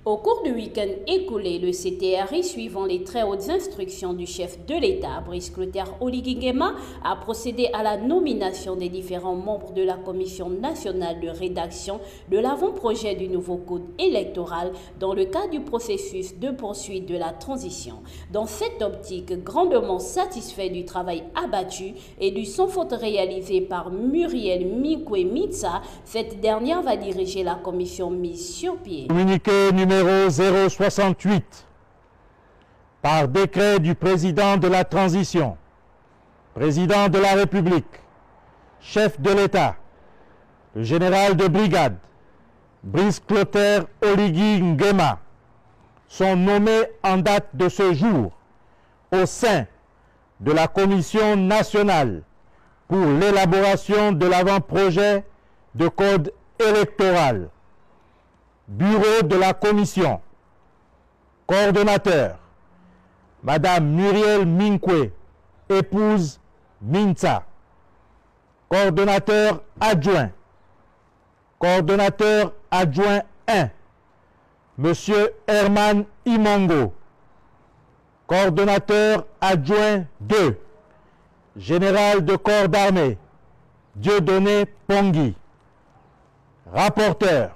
Au cours du week-end écoulé, le CTRI, suivant les très hautes instructions du chef de l'État, Brice Clotaire Oligui Nguema, a procédé à la nomination des différents membres de la Commission nationale de rédaction de l'avant-projet du nouveau code électoral dans le cadre du processus de poursuite de la transition. Dans cette optique, grandement satisfait du travail abattu et du sans faute réalisé par Muriel Minkwe-Mitsa, cette dernière va diriger la commission mise sur pied. Communiqué numéro 068, par décret du président de la transition, président de la République, chef de l'État, le général de brigade, Brice Clotaire Oligui Nguema, sont nommés en date de ce jour au sein de la Commission nationale pour l'élaboration de l'avant-projet de code électoral. Bureau de la Commission. Coordonnateur, Madame Muriel Minkwe, épouse Mintsa. Coordonnateur adjoint. Coordonnateur adjoint 1, Monsieur Herman Imongo. Coordonnateur adjoint 2, Général de corps d'armée, Dieudonné Pongui. Rapporteur,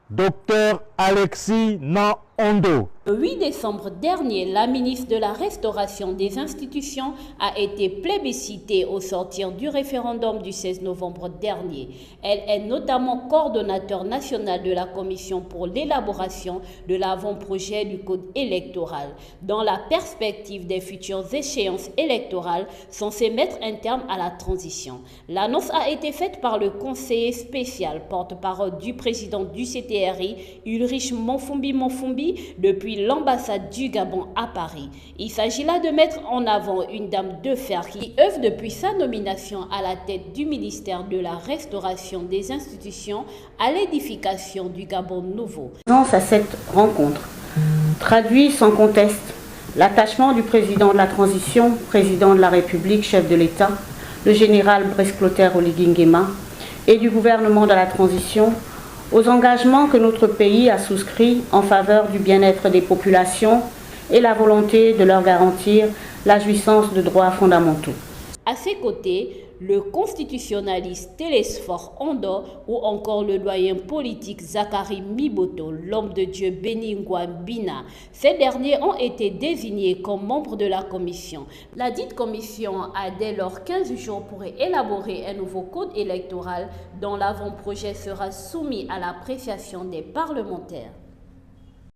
Docteur Alexis Nan-Ondo. Le 8 décembre dernier, la ministre de la Restauration des institutions a été plébiscitée au sortir du référendum du 16 novembre dernier. Elle est notamment coordonnateur national de la commission pour l'élaboration de l'avant-projet du code électoral, dans la perspective des futures échéances électorales censées mettre un terme à la transition. L'annonce a été faite par le conseiller spécial, porte-parole du président du CTRI, Ulrich Monfumbi, depuis l'ambassade du Gabon à Paris. Il s'agit là de mettre en avant une dame de fer qui œuvre depuis sa nomination à la tête du ministère de la Restauration des institutions à l'édification du Gabon nouveau. À cette rencontre traduit sans conteste l'attachement du président de la transition, président de la République, chef de l'État, le général Brice Clotaire Oligui Nguema, et du gouvernement de la transition aux engagements que notre pays a souscrits en faveur du bien-être des populations et la volonté de leur garantir la jouissance de droits fondamentaux. À ses côtés, le constitutionnaliste Télésphore Ondo ou encore le doyen politique Zachary Miboto, l'homme de Dieu Beningwa Bina. Ces derniers ont été désignés comme membres de la commission. La dite commission a dès lors 15 jours pour élaborer un nouveau code électoral dont l'avant-projet sera soumis à l'appréciation des parlementaires.